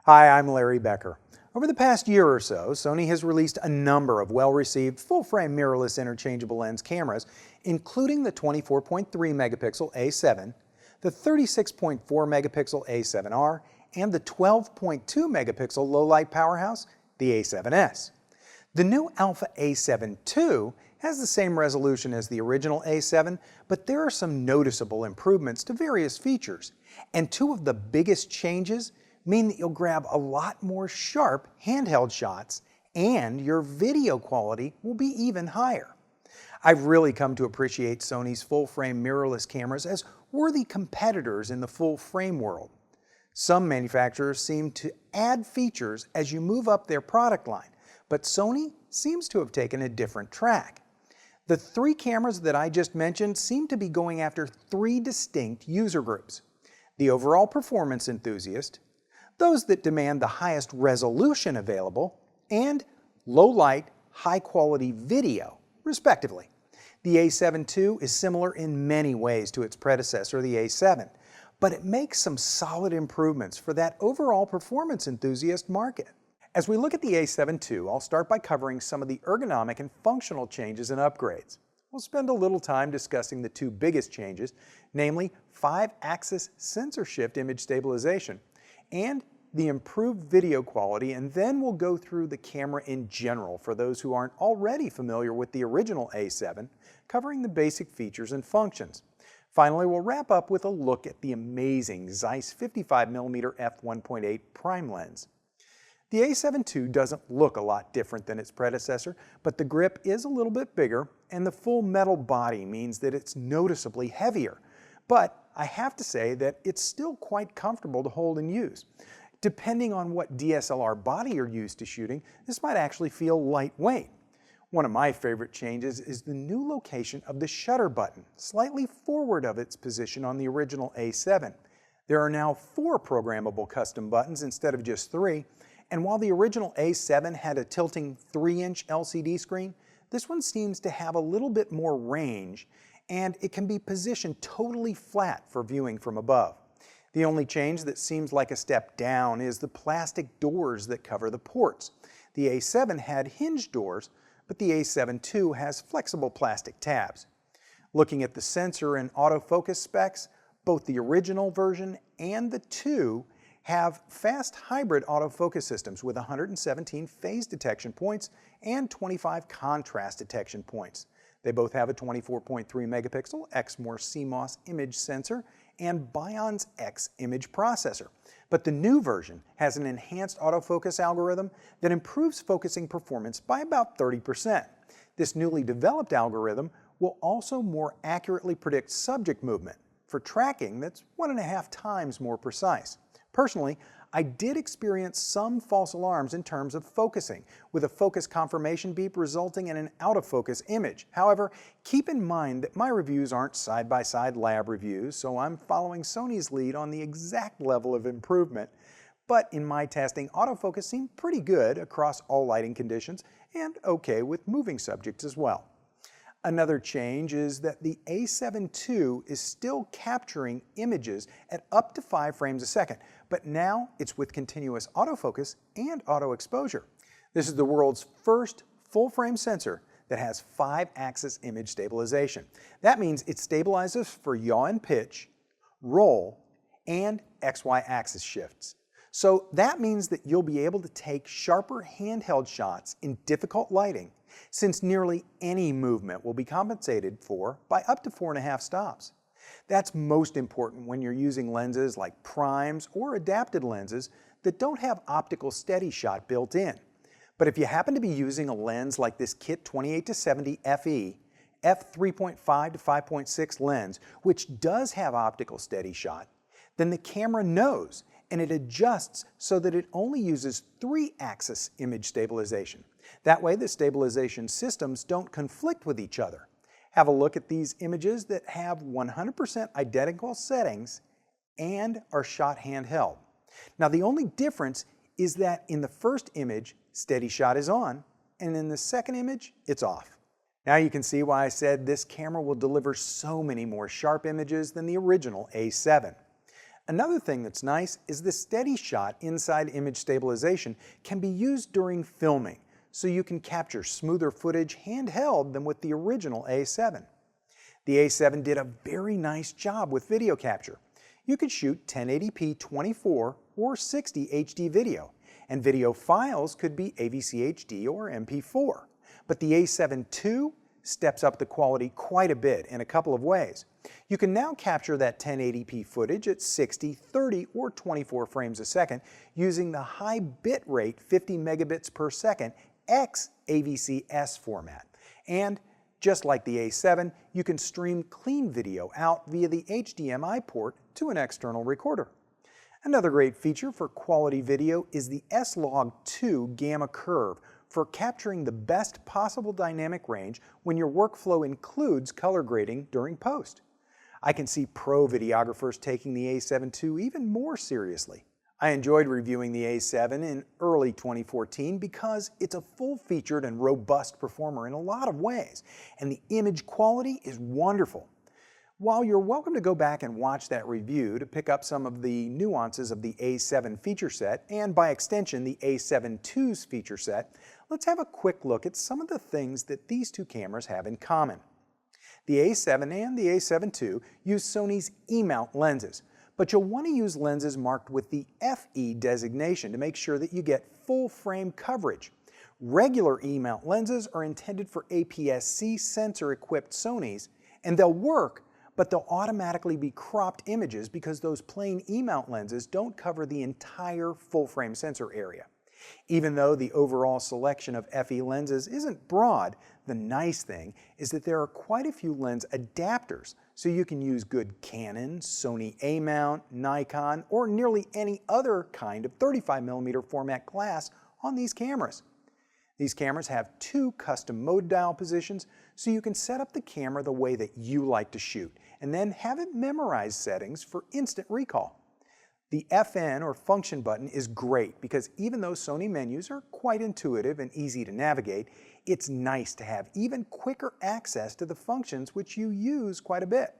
Hi, I'm Larry Becker. Over the past year or so, Sony has released a number of well-received full-frame mirrorless interchangeable lens cameras, including the 24.3 megapixel A7, the 36.4 megapixel A7R, and the 12.2 megapixel low-light powerhouse, the A7S. The new Alpha A7 II has the same resolution as the original A7, but there are some noticeable improvements to various features, and two of the biggest changes mean that you'll grab a lot more sharp handheld shots and your video quality will be even higher. I've really come to appreciate Sony's full-frame mirrorless cameras as worthy competitors in the full-frame world. Some manufacturers seem to add features as you move up their product line, but Sony seems to have taken a different track. The three cameras that I just mentioned seem to be going after three distinct user groups: the overall performance enthusiast, those that demand the highest resolution available, and low-light, high-quality video, respectively. The A7 II is similar in many ways to its predecessor, the A7, but it makes some solid improvements for that overall performance enthusiast market. As we look at the A7 II, I'll start by covering some of the ergonomic and functional changes and upgrades. We'll spend a little time discussing the two biggest changes, namely 5-axis sensor shift image stabilization and the improved video quality, and then we'll go through the camera in general for those who aren't already familiar with the original A7, covering the basic features and functions. Finally, we'll wrap up with a look at the amazing Zeiss 55mm f1.8 prime lens. The A7 II doesn't look a lot different than its predecessor, but the grip is a little bit bigger, and the full metal body means that it's noticeably heavier. But I have to say that it's still quite comfortable to hold and use. Depending on what DSLR body you're used to shooting, this might actually feel lightweight. One of my favorite changes is the new location of the shutter button, slightly forward of its position on the original A7. There are now 4 programmable custom buttons instead of just 3, and while the original A7 had a tilting 3-inch LCD screen, this one seems to have a little bit more range, and it can be positioned totally flat for viewing from above. The only change that seems like a step down is the plastic doors that cover the ports. The A7 had hinged doors, but the A7 II has flexible plastic tabs. Looking at the sensor and autofocus specs, both the original version and the 2 have fast hybrid autofocus systems with 117 phase detection points and 25 contrast detection points. They both have a 24.3 megapixel Exmor CMOS image sensor and Bion's X image processor. But the new version has an enhanced autofocus algorithm that improves focusing performance by about 30%. This newly developed algorithm will also more accurately predict subject movement. For tracking, that's 1.5 times more precise. Personally, I did experience some false alarms in terms of focusing, with a focus confirmation beep resulting in an out-of-focus image. However, keep in mind that my reviews aren't side-by-side lab reviews, so I'm following Sony's lead on the exact level of improvement. But in my testing, autofocus seemed pretty good across all lighting conditions and okay with moving subjects as well. Another change is that the A7 II is still capturing images at up to 5 frames a second, but now it's with continuous autofocus and auto exposure. This is the world's first full-frame sensor that has 5-axis image stabilization. That means it stabilizes for yaw and pitch, roll, and XY axis shifts. So that means that you'll be able to take sharper handheld shots in difficult lighting, since nearly any movement will be compensated for by up to 4.5 stops. That's most important when you're using lenses like primes or adapted lenses that don't have optical steady shot built in. But if you happen to be using a lens like this Kit 28-70 FE, f3.5 to 5.6 lens, which does have optical steady shot, then the camera knows and it adjusts so that it only uses 3-axis image stabilization. That way the stabilization systems don't conflict with each other. Have a look at these images that have 100% identical settings and are shot handheld. Now the only difference is that in the first image, steady shot is on, and in the second image, it's off. Now you can see why I said this camera will deliver so many more sharp images than the original A7. Another thing that's nice is the steady shot inside image stabilization can be used during filming, so you can capture smoother footage handheld than with the original A7. The A7 did a very nice job with video capture. You could shoot 1080p 24 or 60 HD video, and video files could be AVC HD or MP4. But the A7 II steps up the quality quite a bit in a couple of ways. You can now capture that 1080p footage at 60, 30, or 24 frames a second using the high bitrate 50 megabits per second XAVC-S format. And just like the A7, you can stream clean video out via the HDMI port to an external recorder. Another great feature for quality video is the S-Log2 gamma curve for capturing the best possible dynamic range when your workflow includes color grading during post. I can see pro videographers taking the A7 II even more seriously. I enjoyed reviewing the A7 in early 2014 because it's a full-featured and robust performer in a lot of ways, and the image quality is wonderful. While you're welcome to go back and watch that review to pick up some of the nuances of the A7 feature set, and by extension the A7 II's feature set, let's have a quick look at some of the things that these two cameras have in common. The A7 and the A7 II use Sony's E-mount lenses, but you'll want to use lenses marked with the FE designation to make sure that you get full frame coverage. Regular E-mount lenses are intended for APS-C sensor-equipped Sonys, and they'll work, but they'll automatically be cropped images because those plain E-mount lenses don't cover the entire full-frame sensor area. Even though the overall selection of FE lenses isn't broad, the nice thing is that there are quite a few lens adapters, so you can use good Canon, Sony A-mount, Nikon, or nearly any other kind of 35mm format glass on these cameras. These cameras have two custom mode dial positions, so you can set up the camera the way that you like to shoot, and then have it memorize settings for instant recall. The FN or function button is great because even though Sony menus are quite intuitive and easy to navigate, it's nice to have even quicker access to the functions which you use quite a bit.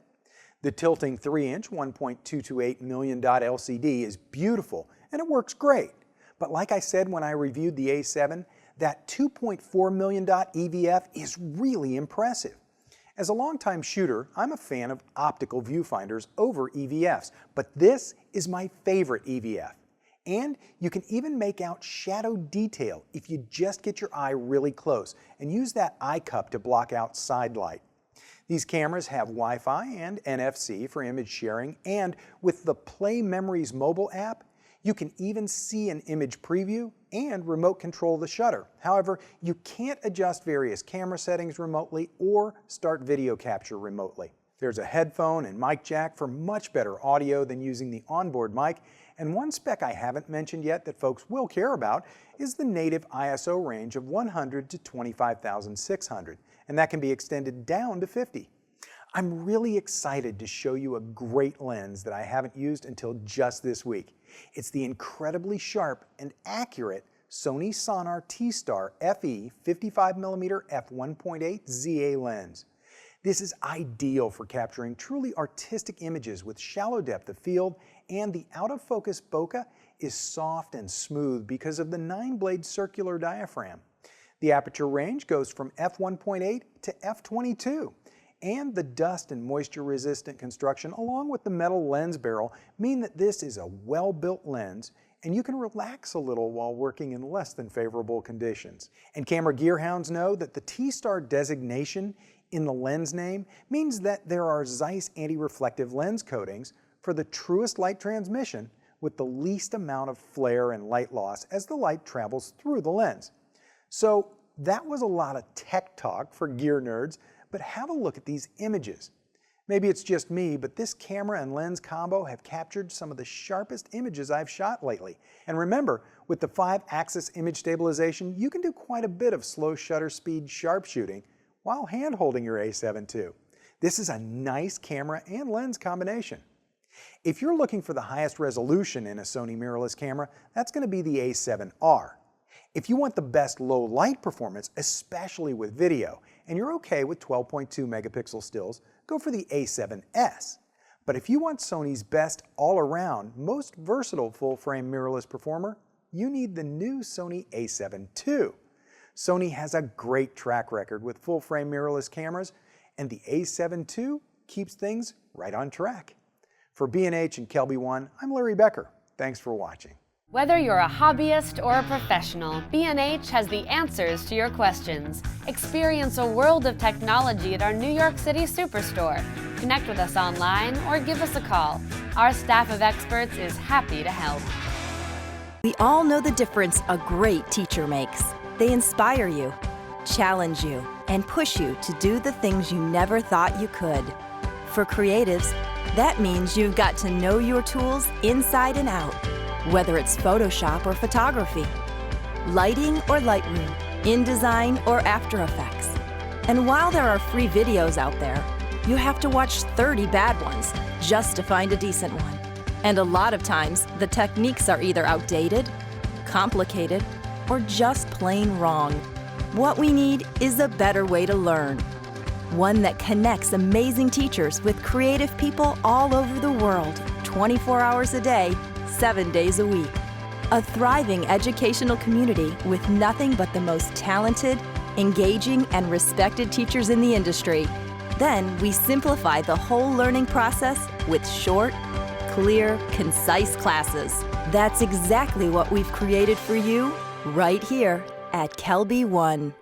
The tilting 3-inch 1.228 million dot LCD is beautiful and it works great. But like I said when I reviewed the A7, that 2.4 million dot EVF is really impressive. As a longtime shooter, I'm a fan of optical viewfinders over EVFs, but this is my favorite EVF. And you can even make out shadow detail if you just get your eye really close and use that eye cup to block out side light. These cameras have Wi-Fi and NFC for image sharing, and with the Play Memories mobile app, you can even see an image preview and remote control the shutter. However, you can't adjust various camera settings remotely or start video capture remotely. There's a headphone and mic jack for much better audio than using the onboard mic, and one spec I haven't mentioned yet that folks will care about is the native ISO range of 100 to 25,600, and that can be extended down to 50. I'm really excited to show you a great lens that I haven't used until just this week. It's the incredibly sharp and accurate Sony Sonar T-Star FE 55mm f1.8 ZA lens. This is ideal for capturing truly artistic images with shallow depth of field, and the autofocus bokeh is soft and smooth because of the 9-blade circular diaphragm. The aperture range goes from f1.8 to f22. And the dust and moisture resistant construction along with the metal lens barrel mean that this is a well-built lens and you can relax a little while working in less than favorable conditions. And camera gear hounds know that the T-Star designation in the lens name means that there are Zeiss anti-reflective lens coatings for the truest light transmission with the least amount of flare and light loss as the light travels through the lens. So that was a lot of tech talk for gear nerds, but have a look at these images. Maybe it's just me, but this camera and lens combo have captured some of the sharpest images I've shot lately. And remember, with the 5-axis image stabilization, you can do quite a bit of slow shutter speed sharpshooting while hand-holding your A7 II. This is a nice camera and lens combination. If you're looking for the highest resolution in a Sony mirrorless camera, that's going to be the A7R. If you want the best low light performance, especially with video, and you're okay with 12.2 megapixel stills, go for the A7S. But if you want Sony's best all-around, most versatile full-frame mirrorless performer, you need the new Sony a7 II. Sony has a great track record with full-frame mirrorless cameras, and the a7 II keeps things right on track. For B&H and Kelby One, I'm Larry Becker. Thanks for watching. Whether you're a hobbyist or a professional, B&H has the answers to your questions. Experience a world of technology at our New York City Superstore. Connect with us online or give us a call. Our staff of experts is happy to help. We all know the difference a great teacher makes. They inspire you, challenge you, and push you to do the things you never thought you could. For creatives, that means you've got to know your tools inside and out. Whether it's Photoshop or photography, lighting or Lightroom, InDesign or After Effects. And while there are free videos out there, you have to watch 30 bad ones just to find a decent one. And a lot of times, the techniques are either outdated, complicated, or just plain wrong. What we need is a better way to learn. One that connects amazing teachers with creative people all over the world, 24 hours a day, 7 days a week. A thriving educational community with nothing but the most talented, engaging, and respected teachers in the industry. Then we simplify the whole learning process with short, clear, concise classes. That's exactly what we've created for you right here at Kelby One.